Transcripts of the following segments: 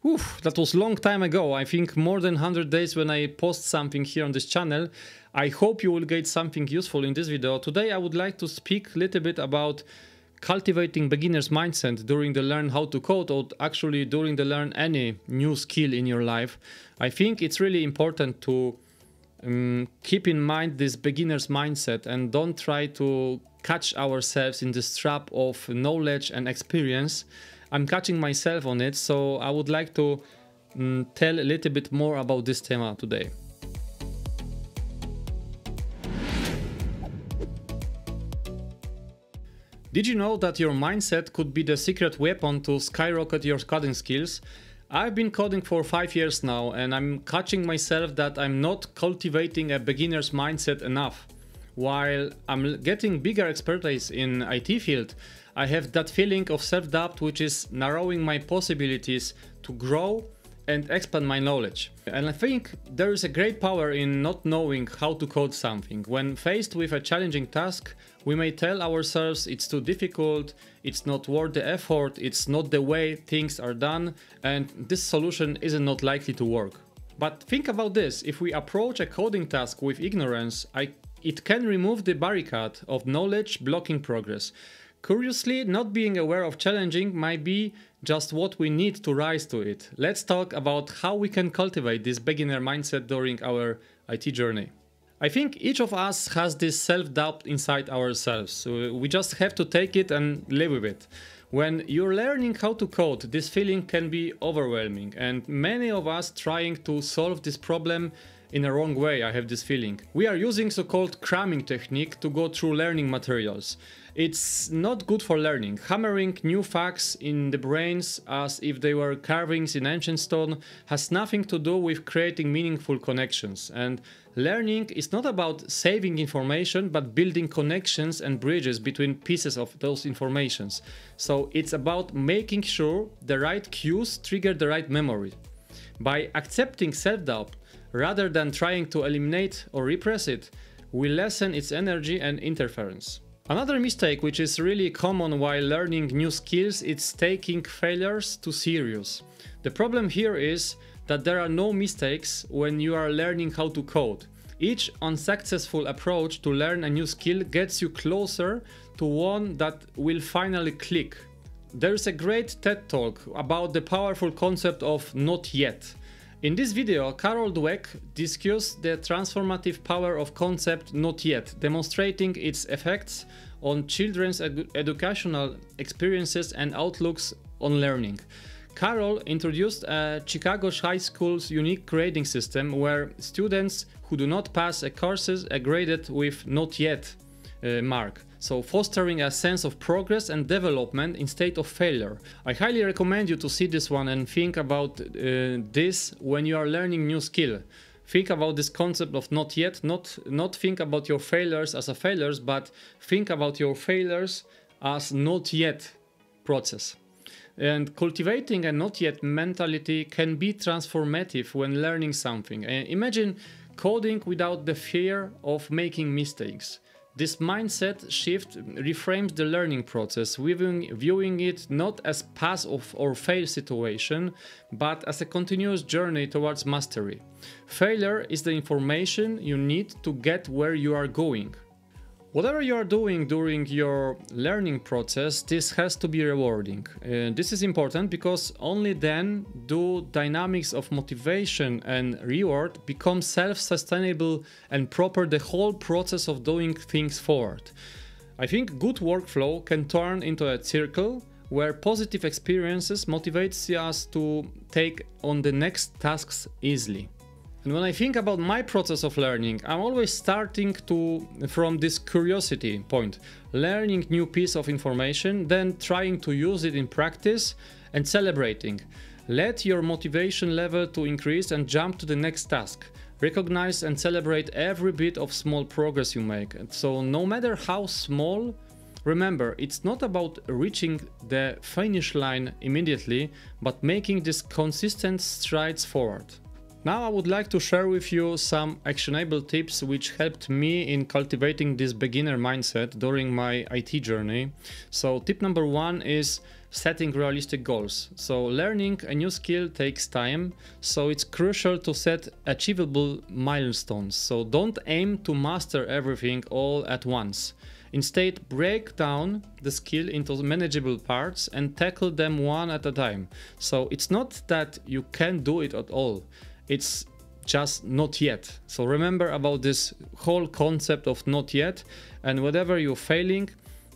Oof, that was a long time ago. I think more than 100 days when I post something here on this channel. I hope you will get something useful in this video. Today I would like to speak a little bit about cultivating beginner's mindset during the learn how to code, or actually during the learn any new skill in your life. I think it's really important to keep in mind this beginner's mindset and don't try to catch ourselves in this trap of knowledge and experience. I'm catching myself on it, so I would like to tell a little bit more about this theme today. Did you know that your mindset could be the secret weapon to skyrocket your coding skills? I've been coding for 5 years now, and I'm catching myself that I'm not cultivating a beginner's mindset enough. While I'm getting bigger expertise in IT field, I have that feeling of self-doubt which is narrowing my possibilities to grow and expand my knowledge. And I think there is a great power in not knowing how to code something. When faced with a challenging task, we may tell ourselves it's too difficult, it's not worth the effort, it's not the way things are done, and this solution is not likely to work. But think about this: if we approach a coding task with ignorance, it can remove the barricade of knowledge blocking progress. Curiously, not being aware of challenging might be just what we need to rise to it. Let's talk about how we can cultivate this beginner mindset during our IT journey. I think each of us has this self-doubt inside ourselves, so we just have to take it and live with it. When you're learning how to code, this feeling can be overwhelming, and many of us trying to solve this problem in a wrong way. I have this feeling. We are using so-called cramming technique to go through learning materials. It's not good for learning. Hammering new facts in the brains as if they were carvings in ancient stone has nothing to do with creating meaningful connections. And learning is not about saving information, but building connections and bridges between pieces of those informations. So it's about making sure the right cues trigger the right memory. By accepting self-doubt, rather than trying to eliminate or repress it, we lessen its energy and interference. Another mistake which is really common while learning new skills is taking failures too serious. The problem here is that there are no mistakes when you are learning how to code. Each unsuccessful approach to learn a new skill gets you closer to one that will finally click. There's a great TED talk about the powerful concept of not yet. In this video, Carol Dweck discussed the transformative power of concept not yet, demonstrating its effects on children's educational experiences and outlooks on learning. Carol introduced Chicago high school's unique grading system where students who do not pass a courses are graded with not yet mark. So fostering a sense of progress and development instead of failure. I highly recommend you to see this one and think about this when you are learning new skill. Think about this concept of not yet, not think about your failures as a failures, but think about your failures as not yet process. And cultivating a not yet mentality can be transformative when learning something. Imagine coding without the fear of making mistakes. This mindset shift reframes the learning process, viewing it not as pass or fail situation, but as a continuous journey towards mastery. Failure is the information you need to get where you are going. Whatever you are doing during your learning process, this has to be rewarding. This is important because only then do dynamics of motivation and reward become self-sustainable and proper the whole process of doing things forward. I think good workflow can turn into a circle where positive experiences motivates us to take on the next tasks easily. And when I think about my process of learning, I'm always starting from this curiosity point, learning new piece of information, then trying to use it in practice and celebrating. Let your motivation level to increase and jump to the next task. Recognize and celebrate every bit of small progress you make. And so no matter how small, remember, it's not about reaching the finish line immediately, but making these consistent strides forward. Now I would like to share with you some actionable tips which helped me in cultivating this beginner mindset during my IT journey. So tip number one is setting realistic goals. So learning a new skill takes time, so it's crucial to set achievable milestones. So don't aim to master everything all at once. Instead, break down the skill into manageable parts and tackle them one at a time. So it's not that you can't do it at all. It's just not yet. So remember about this whole concept of not yet, and whatever you're failing,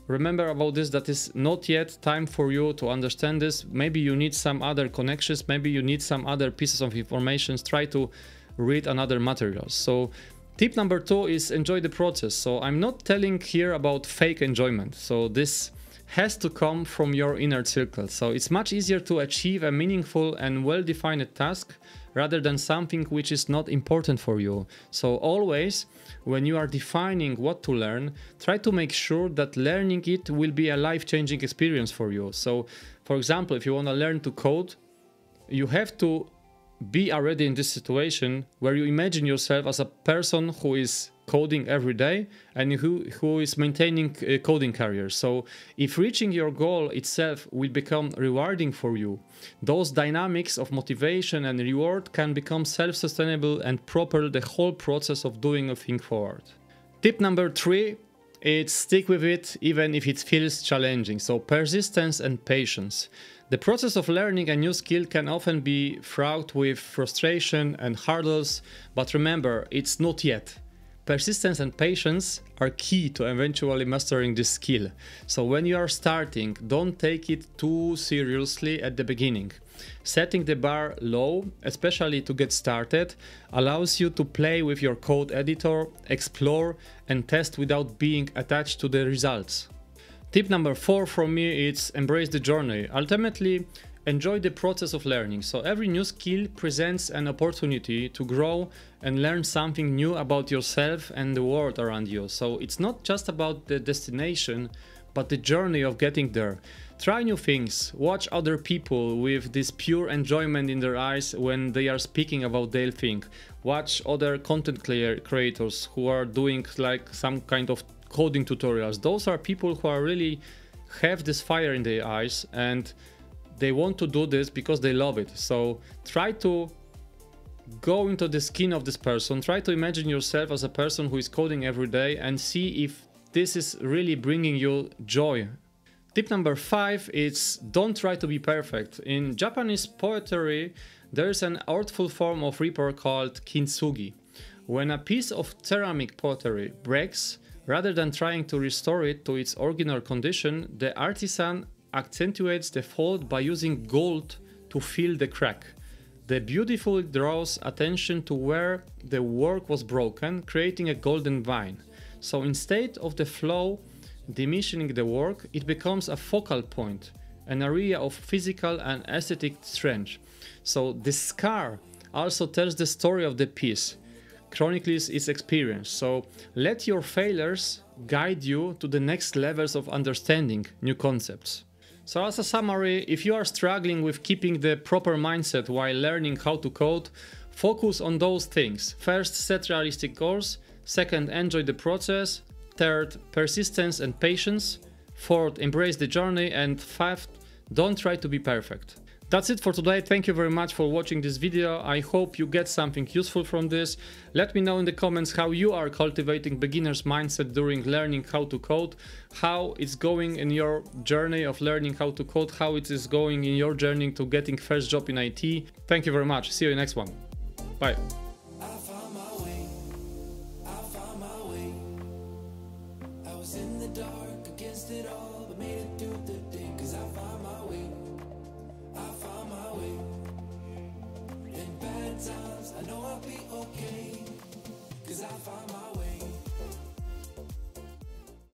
remember about this, that is not yet time for you to understand this. Maybe you need some other connections, maybe you need some other pieces of information. Try to read another materials. So tip number two is enjoy the process. So I'm not telling here about fake enjoyment. So this has to come from your inner circle. So it's much easier to achieve a meaningful and well-defined task rather than something which is not important for you. So always, when you are defining what to learn, try to make sure that learning it will be a life-changing experience for you. So, for example, if you want to learn to code, you have to be already in this situation where you imagine yourself as a person who is coding every day and who is maintaining a coding career. So if reaching your goal itself will become rewarding for you, those dynamics of motivation and reward can become self-sustainable and propel the whole process of doing a thing forward. Tip number three, it's stick with it even if it feels challenging. So persistence and patience. The process of learning a new skill can often be fraught with frustration and hurdles, but remember, it's not yet. Persistence and patience are key to eventually mastering this skill. So when you are starting, don't take it too seriously at the beginning. Setting the bar low, especially to get started, allows you to play with your code editor, explore and test without being attached to the results. Tip number four from me is embrace the journey. Ultimately, enjoy the process of learning. So every new skill presents an opportunity to grow and learn something new about yourself and the world around you. So it's not just about the destination, but the journey of getting there. Try new things, watch other people with this pure enjoyment in their eyes when they are speaking about their thing. Watch other content creators who are doing like some kind of coding tutorials. Those are people who are really have this fire in their eyes and they want to do this because they love it. So try to go into the skin of this person. Try to imagine yourself as a person who is coding every day and see if this is really bringing you joy. Tip number five is don't try to be perfect. In Japanese poetry, there is an artful form of repair called kintsugi. When a piece of ceramic pottery breaks, rather than trying to restore it to its original condition, the artisan accentuates the fault by using gold to fill the crack. The beautiful draws attention to where the work was broken, creating a golden vine. So instead of the flaw diminishing the work, it becomes a focal point, an area of physical and aesthetic strength. So the scar also tells the story of the piece, chronicles its experience. So let your failures guide you to the next levels of understanding new concepts. So as a summary, if you are struggling with keeping the proper mindset while learning how to code, focus on those things. First, set realistic goals. Second, enjoy the process. Third, persistence and patience. Fourth, embrace the journey. And fifth, don't try to be perfect. That's it for today. Thank you very much for watching this video. I hope you get something useful from this. Let me know in the comments how you are cultivating beginner's mindset during learning how to code, how it's going in your journey of learning how to code, how it is going in your journey to getting first job in IT. Thank you very much. See you in the next one. Bye. I know I'll be okay, 'cause I found my